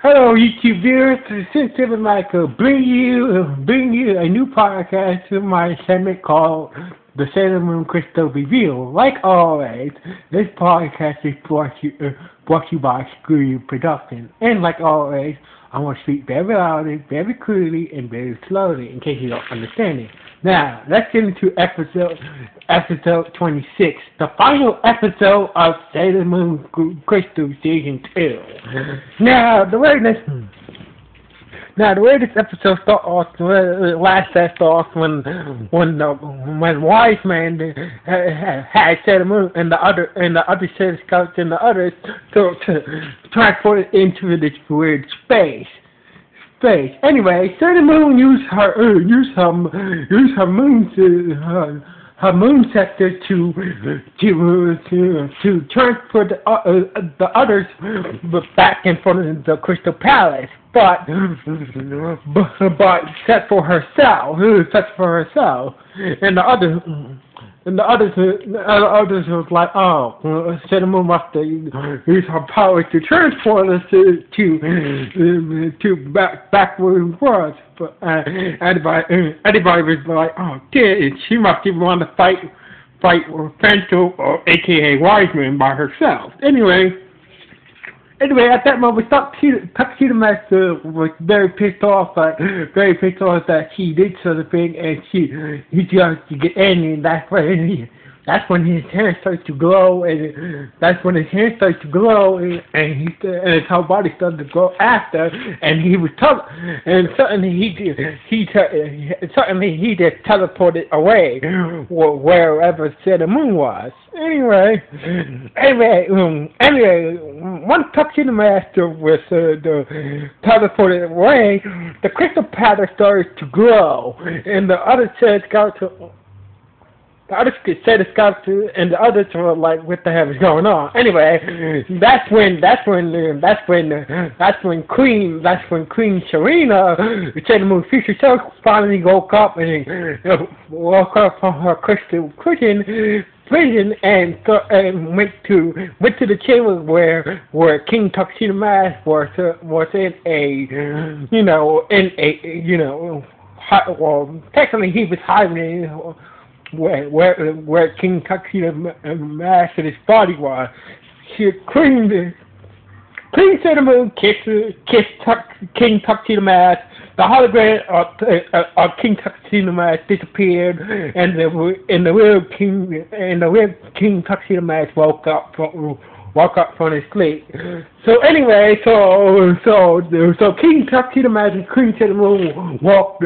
Hello, YouTube viewers. This is Michael. Bring you a new podcast to my segment called the Sailor Moon Crystal Reveal. Like always, this podcast is brought to you by Screw Production. And like always, I'm going to speak very loudly, very clearly, and very slowly in case you don't understand it. Now, let's get into episode 26, the final episode of Sailor Moon Crystal Season 2. Now, the way this episode starts off, last set off when Wise Man had Sailor Moon and the other Sailor Scouts and the others to transport it into this weird space. Anyway, Sailor Moon used her moon sector to transfer the others back in front of the Crystal Palace, but except for herself, and the others was like, oh, Sailor Moon must use her power to transport us to backward was. But everybody was like, oh, she must even want to fight Fento, or AKA Wiseman, by herself. Anyway, at that moment, Tuxedo Master was very pissed off that she did such a thing, and he just to get in, and that's when his hair starts to glow, and his whole body started to glow after, and suddenly he just teleported away wherever Sailor Moon was. Anyway, once Tuxedo Master was teleported away, the Crystal Palace started to glow, and the other Sailor Scouts and the others were like, "What the hell is going on?" Anyway, that's when Queen Serena, Sailor Moon's future self, finally woke up from her crystal prison and went to the chamber where King Tuxedo Mask was in technically he was hiding where King Tuxedo Mask and his body was. Queen Sailor Moon kissed King Tuxedo Mask. The hologram of King Tuxedo Mask disappeared, and the real King Tuxedo Mask woke up from his sleep. So anyway, so King Tuxedo Mask and Queen Sailor Moon walked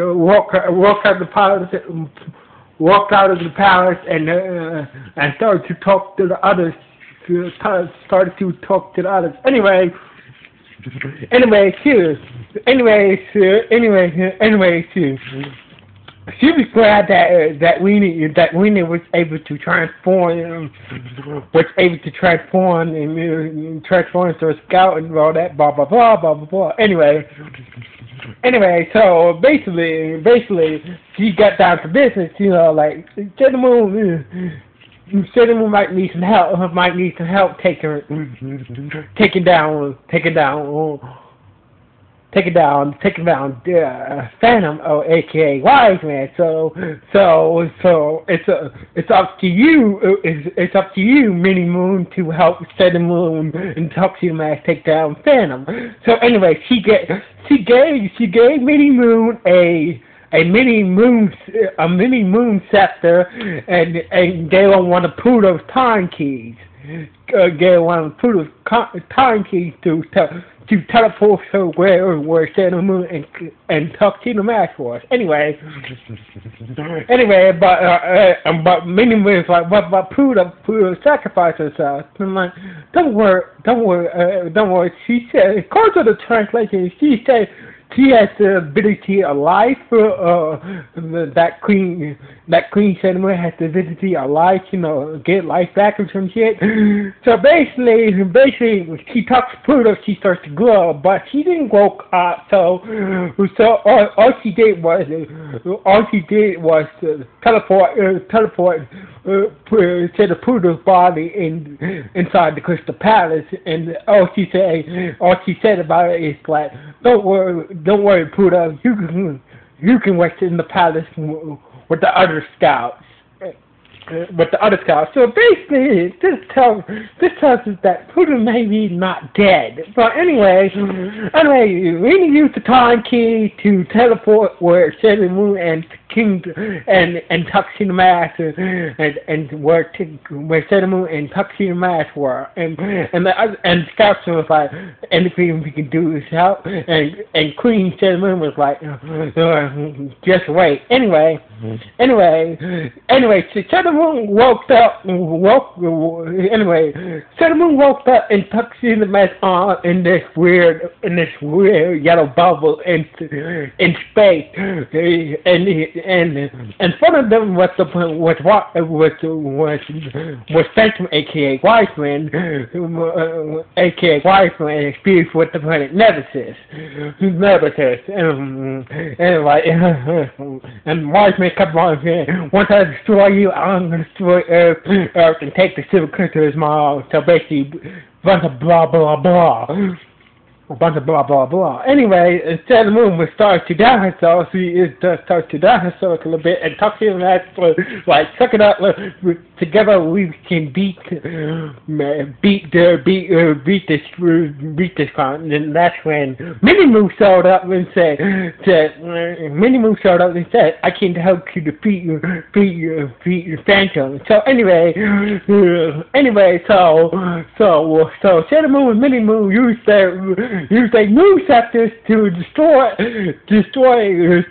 out of the palace and started to talk to the others. She was glad that Weenie was able to transform into a scout and all that, blah blah blah blah blah blah. Anyway, so basically, she got down to business. Like Sailor Moon might need some help taking down Phantom, or AKA Wise Man. So it's up to you, Mini Moon, to help Sailor Moon and Tuxedo Mask take down Phantom. So anyway, she gave Mini Moon a mini moon scepter, and gave her one of Pluto's time keys. To teleport her where Sailor Moon and Tuxedo Mask was. Anyway, but Mini Moon is like, what about Pluto? Pluto sacrificed herself. I'm like, don't worry. She said, according to the translation, she said she has the ability of life. That Queen Cinnamon has the ability of life. Get life back or some shit. So basically, she talks to Pluto. She starts to glow, but she didn't woke up. So all she did was teleport to the Pluto's body inside the Crystal Palace, and all she said about it is like, don't worry, Pluto, you can rest in the palace with the other scouts. So basically, this tells us that Pluto may be not dead. But anyway, we use the time key to teleport where Sailor Moon and Tuxedo Mask and where Sailor Moon and Tuxedo Mask were, and the scouts was like, anything we can do is help, and Queen Sailor Moon was like, just wait. Anyway, so Sailor Moon woke up. Sailor Moon woke up and Tuxedo Mask on in this weird yellow bubble in space, and in front of them was Phantom, aka Wiseman, and speaks with the planet Nemesis, and Wiseman kept on saying, once I destroy you, I'm gonna destroy Earth and take the silver crystals mom. So basically, bunch of blah blah blah. Anyway, Sailor Moon was starting to doubt herself. She starts to doubt herself a little bit, and Tuxedo Mask was like, suck it up. Together we can beat this con. And that's when Mini-Moo showed up and said, I can help you defeat your Phantom. So anyway, so Sailor Moon and Mini-Moo used their new scepters to destroy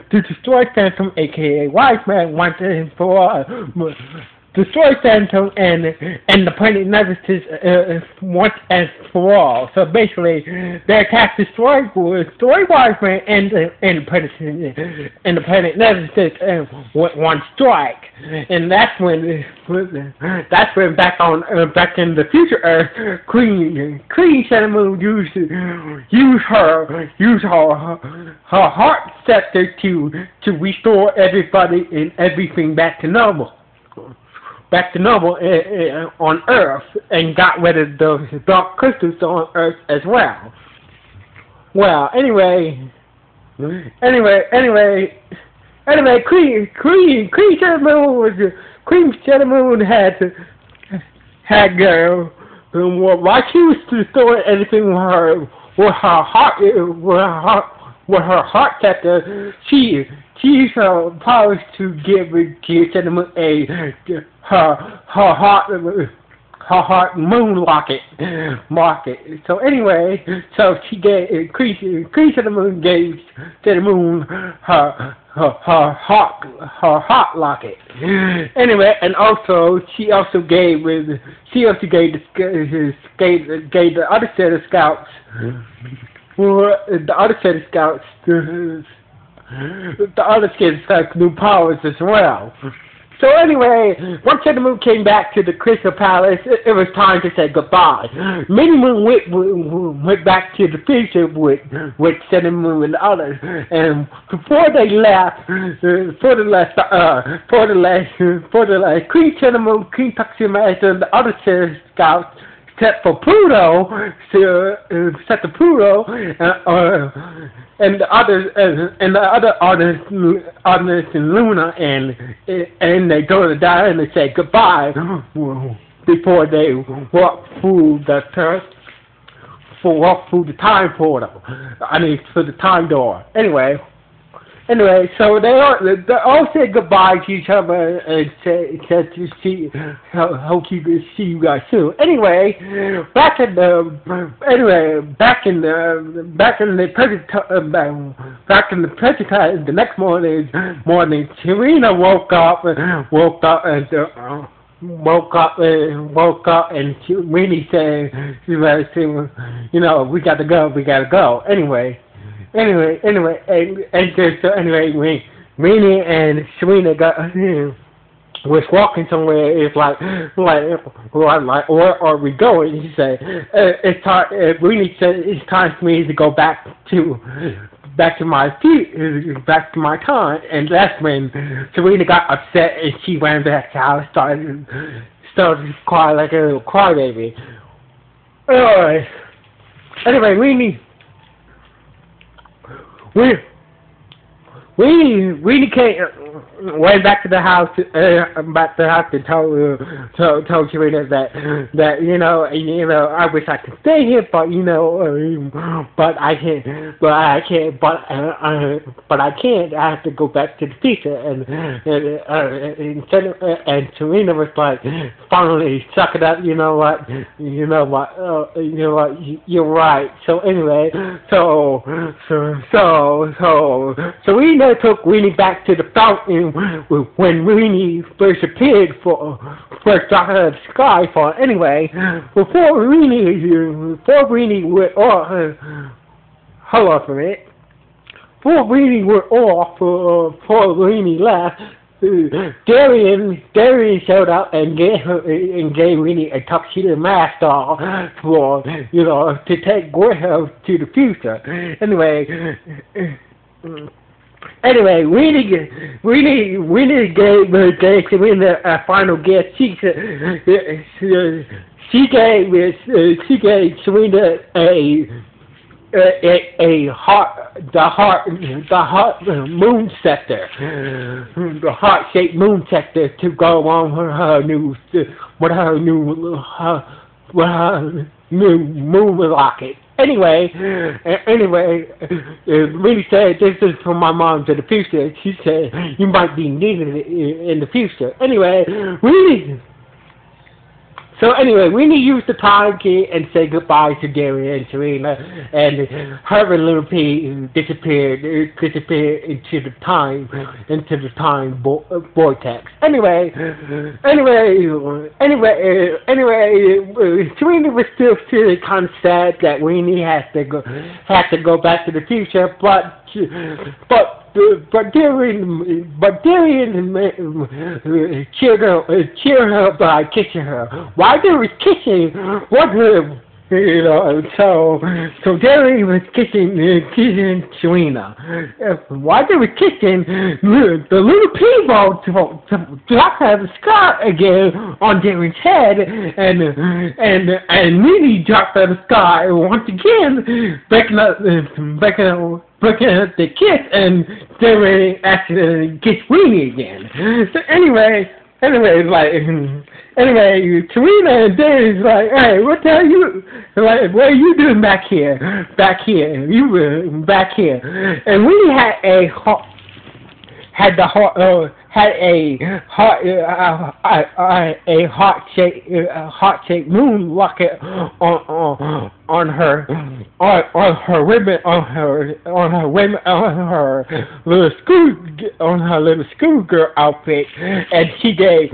Phantom, aka Wiseman, once and for all. Destroy Phantom and the planet Nemesis once and for all. So basically, they attacked destroy Wiseman and the planet Nemesis one strike, and that's when back in the future Earth, Queen Sailor Moon used her heart scepter to restore everybody and everything back to normal on Earth, and got rid of those dark crystals on Earth as well. Well, anyway, Queen Sailor Moon had while she was destroying anything with her heart scepter, she used her powers to give Sailor Moon her heart moon locket. So anyway, so she gave Queen Sailor Moon gave Sailor Moon her heart locket. Anyway, and also she also gave the other set of scouts. The other kids had new powers as well. So anyway, once Sailor Moon came back to the Crystal Palace, it was time to say goodbye. Mini-Moon went back to the future with Sailor Moon and the others, and before they left, Queen Sailor Moon, Queen Tuxedo Mask, and the other scouts set for Pluto, and the other artists in Luna, and they go to die and they say goodbye before they walk through the time portal. I mean, through the time door. Anyway, so they all said goodbye to each other and said to hope you could see you guys soon. Anyway, back in the present time, the next morning, Serena woke up and she really said, we gotta go. Anyway, Weenie and Serena got was walking somewhere. It's like, where are we going? He said, it's time. Weenie said it's time for me to go back to my time, and that's when Serena got upset and she ran back to the house, started to cry like a little crybaby. Anyway, we went back to the house, and told Serena that I wish I could stay here, but I can't. I have to go back to the future, and Serena was like, finally, suck it up. You're right. So anyway, so Serena took Weenie back to the fountain when Weenie first appeared first out of the sky for. Anyway, before Weenie went off, hold on for a minute. Before Weenie went off, before Weenie left, Darian showed up and gave Weenie a tuxedo mask doll to take with her to the future. Anyway, Weenie gave Serena a final gift. She gave Serena the heart moon scepter, the heart-shaped moon scepter to go on her new moon rocket. Anyway, Weenie said, this is from my mom to the future. She said, you might be needed in the future. Weenie used the time key and said goodbye to Darian and Serena, and her and Little P disappeared into the time vortex. Anyway, Serena was still feeling kind of sad that Weenie had to go back to the future, but Darian cheered her by kissing her. Why they was kissing? So Darian was kissing Serena. Why they were kissing? The little people dropped out of the sky again on Darian's head, and Weenie dropped out of the sky once again, breaking up the kiss, and Darian accidentally kissed Weenie again. So anyway, Serena and Darian's like, hey, what the hell you, like, what are you doing back here? You were back here. And Weenie had a heart-shaped moon rocket on her little schoolgirl outfit, and she gave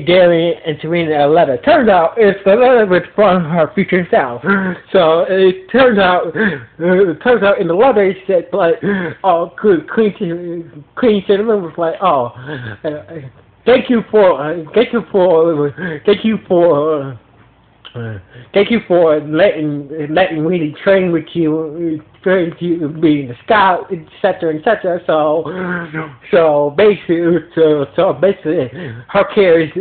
Darian and Serena a letter. Turns out the letter was from her future self. So it turns out in the letter it said, like, Queen Cinnamon was like, thank you for letting Weenie train with you, being the scout, etc. So basically, her care is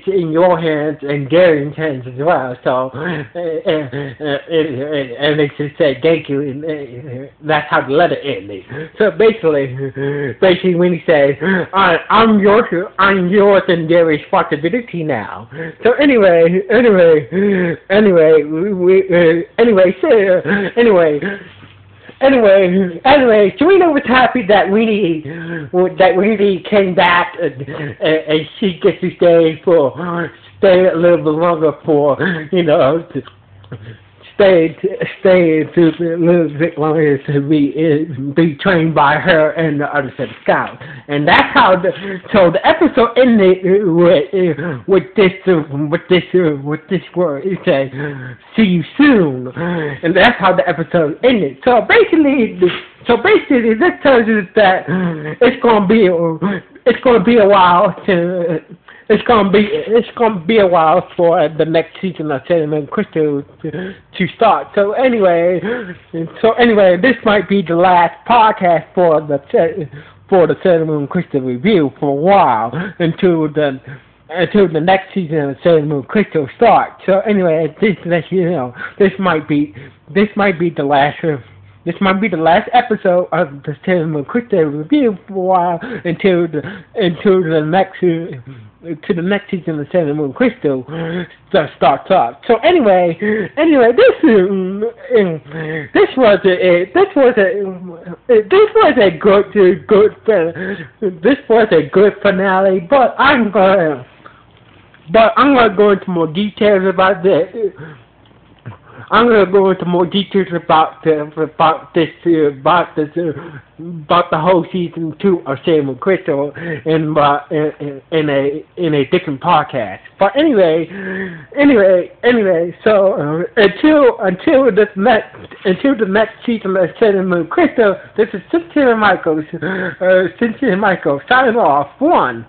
in your hands and Darian's hands as well. So and they just said thank you, and that's how the letter ended. So basically, Weenie said, I'm yours and Darian's responsibility now. So anyway, Serena was happy that Weenie came back, and she gets to stay a little bit longer stay to a little bit longer to be trained by her and the other set of scouts. And that's how the episode ended with this word. It said, "See you soon," and that's how the episode ended. So basically, this tells us that it's gonna be a while to. It's gonna be a while for the next season of Cinnamon Crystal to start. So anyway, this might be the last podcast for the Cinnamon Crystal review for a while until the next season of Cinnamon Crystal starts. So anyway, this might be the last. This might be the last episode of the Cinnamon Crystal review for a while until the next season of Cinnamon Crystal starts up. So anyway, this was a good finale. But I'm gonna go into more details about this. I'm gonna go into more details about the whole season 2 of Cinnamon Crystal in a different podcast. But anyway. So until the next season of Cinnamon Crystal, this is Cynthia Michaels. Signing off. 1.